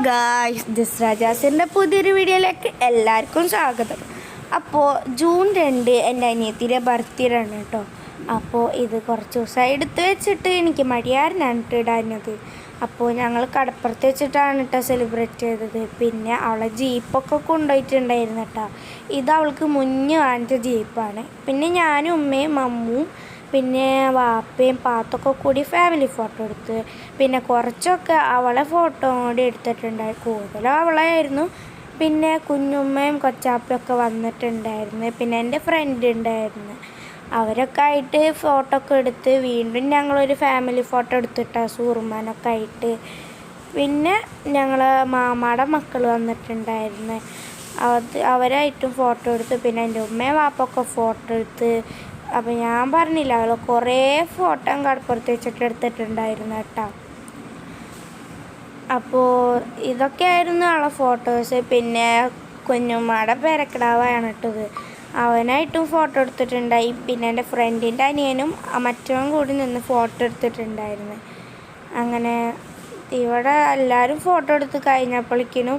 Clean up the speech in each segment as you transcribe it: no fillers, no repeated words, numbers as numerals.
Guys, this രാജാസിൻ്റെ പുതിയൊരു വീഡിയോയിലേക്ക് എല്ലാവർക്കും സ്വാഗതം. അപ്പോൾ ജൂൺ 2 എൻ്റെ അനിയത്തിയുടെ ബർത്ത്ഡേ ആണ് കേട്ടോ. അപ്പോൾ ഇത് കുറച്ച് ദിവസമായി എടുത്ത് വെച്ചിട്ട് എനിക്ക് മടിയാരനാണ് ഇടാഞ്ഞത്. അപ്പോൾ ഞങ്ങൾ കടപ്പുറത്ത് വെച്ചിട്ടാണ് കേട്ടോ സെലിബ്രേറ്റ് ചെയ്തത്. പിന്നെ അവളെ ജീപ്പൊക്കെ കൊണ്ടുപോയിട്ടുണ്ടായിരുന്നു കേട്ടോ. ഇത് അവൾക്ക് മുന്നേ വാങ്ങിച്ച ജീപ്പാണ്. പിന്നെ ഞാനും ഉമ്മയും മമ്മും പിന്നെ വാപ്പയും പാത്തൊക്കെ കൂടി ഫാമിലി ഫോട്ടോ എടുത്ത്. പിന്നെ കുറച്ചൊക്കെ അവളെ ഫോട്ടോ കൂടി എടുത്തിട്ടുണ്ടായി. കൂടുതലും അവളായിരുന്നു. പിന്നെ കുഞ്ഞുമ്മയും കൊച്ചാപ്പയൊക്കെ വന്നിട്ടുണ്ടായിരുന്നു. പിന്നെ എൻ്റെ ഫ്രണ്ട് ഉണ്ടായിരുന്നു. അവരൊക്കെ ആയിട്ട് ഫോട്ടോ ഒക്കെ എടുത്ത് വീണ്ടും ഞങ്ങളൊരു ഫാമിലി ഫോട്ടോ എടുത്തിട്ടാണ് സൂറുമാനൊക്കെ ആയിട്ട്. പിന്നെ ഞങ്ങൾ മാമാടെ മക്കൾ വന്നിട്ടുണ്ടായിരുന്നു. അവരായിട്ടും ഫോട്ടോ എടുത്ത്. പിന്നെ എൻ്റെ ഉമ്മയും വാപ്പൊക്കെ ഫോട്ടോ എടുത്ത്. അപ്പോൾ ഞാൻ പറഞ്ഞില്ല, അവൾ കുറേ ഫോട്ടോ കടപ്പുറത്ത് വെച്ചിട്ട് എടുത്തിട്ടുണ്ടായിരുന്നു കേട്ടോ. അപ്പോൾ ഇതൊക്കെയായിരുന്നു അവളെ ഫോട്ടോസ്. പിന്നെ കുഞ്ഞുമ്മയുടെ പേരക്കിടാവാണ് ഇട്ടത്. അവനായിട്ടും ഫോട്ടോ എടുത്തിട്ടുണ്ടായി. പിന്നെ എൻ്റെ ഫ്രണ്ടിൻ്റെ അനിയനും മറ്റവൻ കൂടി നിന്ന് ഫോട്ടോ എടുത്തിട്ടുണ്ടായിരുന്നു. അങ്ങനെ ഇവിടെ എല്ലാവരും ഫോട്ടോ എടുത്ത് കഴിഞ്ഞപ്പോഴേക്കിനും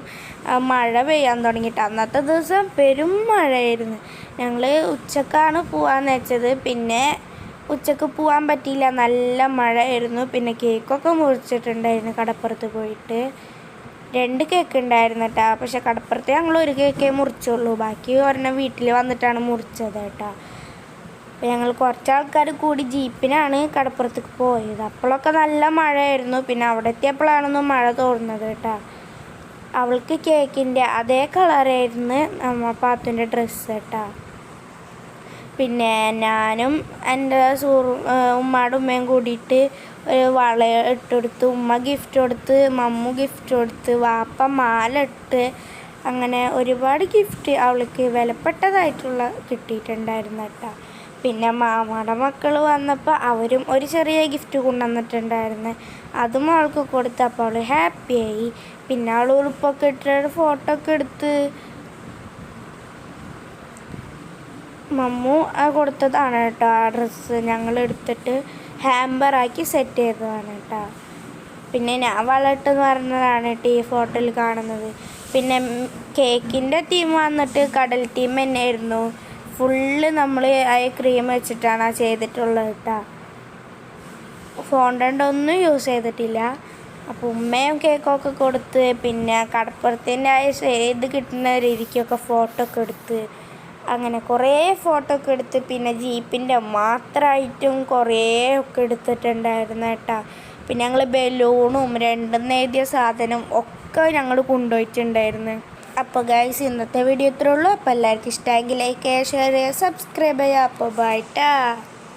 മഴ പെയ്യാൻ തുടങ്ങിയിട്ട്. അന്നത്തെ ദിവസം പെരും മഴയായിരുന്നു. ഞങ്ങൾ ഉച്ചക്കാണ് പോകാമെന്ന് വെച്ചത്. പിന്നെ ഉച്ചക്ക് പോകാൻ പറ്റിയില്ല, നല്ല മഴയായിരുന്നു. പിന്നെ കേക്കൊക്കെ മുറിച്ചിട്ടുണ്ടായിരുന്നു കടപ്പുറത്ത് പോയിട്ട്. 2 കേക്ക് ഉണ്ടായിരുന്നു കേട്ടോ. പക്ഷെ കടപ്പുറത്ത് ഞങ്ങൾ ഒരു കേക്കേ മുറിച്ചുള്ളൂ. ബാക്കി ഒരെണ്ണം വീട്ടിൽ വന്നിട്ടാണ് മുറിച്ചത് കേട്ടോ. അപ്പോൾ ഞങ്ങൾ കുറച്ച് ആൾക്കാർ കൂടി ജീപ്പിനാണ് കടപ്പുറത്തേക്ക് പോയത്. അപ്പോഴൊക്കെ നല്ല മഴയായിരുന്നു. പിന്നെ അവിടെ എത്തിയപ്പോഴാണൊന്നും മഴ തോന്നുന്നത് കേട്ടോ. അവൾക്ക് കേക്കിൻ്റെ അതേ കളറായിരുന്നു നമ്മ പാത്തുൻ്റെ ഡ്രസ്സ് കേട്ടോ. പിന്നെ ഞാനും എൻ്റെ ഉമ്മയുടെ ഉമ്മയും കൂടിയിട്ട് ഒരു വള ഇട്ടെടുത്ത്. ഉമ്മ ഗിഫ്റ്റ് കൊടുത്ത്, മമ്മു ഗിഫ്റ്റ് കൊടുത്ത്, വാപ്പ മാല ഇട്ട്. അങ്ങനെ ഒരുപാട് ഗിഫ്റ്റ് അവൾക്ക് വിലപ്പെട്ടതായിട്ടുള്ള കിട്ടിയിട്ടുണ്ടായിരുന്നു കേട്ടോ. പിന്നെ മാമാടെ മക്കൾ വന്നപ്പോൾ അവരും ഒരു ചെറിയ ഗിഫ്റ്റ് കൊണ്ടുവന്നിട്ടുണ്ടായിരുന്നു. അതും അവൾക്ക് കൊടുത്തപ്പോൾ അവൾ ഹാപ്പിയായി. പിന്നെ അവൾ ഉടുപ്പൊക്കെ ഇട്ടിട്ട് ഫോട്ടോ ഒക്കെ എടുത്ത്. മമ്മു കൊടുത്തതാണ് കേട്ടോ ആ ഡ്രസ്സ്. ഞങ്ങൾ എടുത്തിട്ട് ഹാമ്പറാക്കി സെറ്റ് ചെയ്തതാണ് കേട്ടോ. പിന്നെ ഞാൻ വളട്ടെന്ന് പറഞ്ഞതാണ് കേട്ടോ ഈ ഫോട്ടോയിൽ കാണുന്നത്. പിന്നെ കേക്കിൻ്റെ തീം വന്നിട്ട് കടൽ തീം തന്നെയായിരുന്നു. ഫുള്ള് നമ്മൾ ആ ക്രീം വെച്ചിട്ടാണ് ചെയ്തിട്ടുള്ളത് കേട്ടോ. ഫോണ്ടൻ്റ് ഒന്നും യൂസ് ചെയ്തിട്ടില്ല. അപ്പോൾ ഉമ്മയും കേക്കൊക്കെ കൊടുത്ത്. പിന്നെ കടപ്പുറത്തിൻ്റെ ഇത് കിട്ടുന്ന രീതിക്കൊക്കെ ഫോട്ടോ ഒക്കെ എടുത്ത്. അങ്ങനെ കുറേ ഫോട്ടോ ഒക്കെ എടുത്ത്. പിന്നെ ജീപ്പിൻ്റെ മാത്രമായിട്ടും കുറേ ഒക്കെ എടുത്തിട്ടുണ്ടായിരുന്നു കേട്ടോ. പിന്നെ ഞങ്ങൾ ബലൂണും 2 എഴുതിയ സാധനം ഒക്കെ ഞങ്ങൾ കൊണ്ടുപോയിട്ടുണ്ടായിരുന്നു. അപ്പോൾ ഗൈസ്, ഇന്നത്തെ വീഡിയോ ഇത്രേ ഉള്ളൂ. അപ്പോൾ എല്ലാവർക്കും ഇഷ്ടമെങ്കിൽ ലൈക്ക് ചെയ്യുക, ഷെയർ ചെയ്യുക, സബ്സ്ക്രൈബ് ചെയ്യുക. അപ്പോൾ ബൈ ടാ.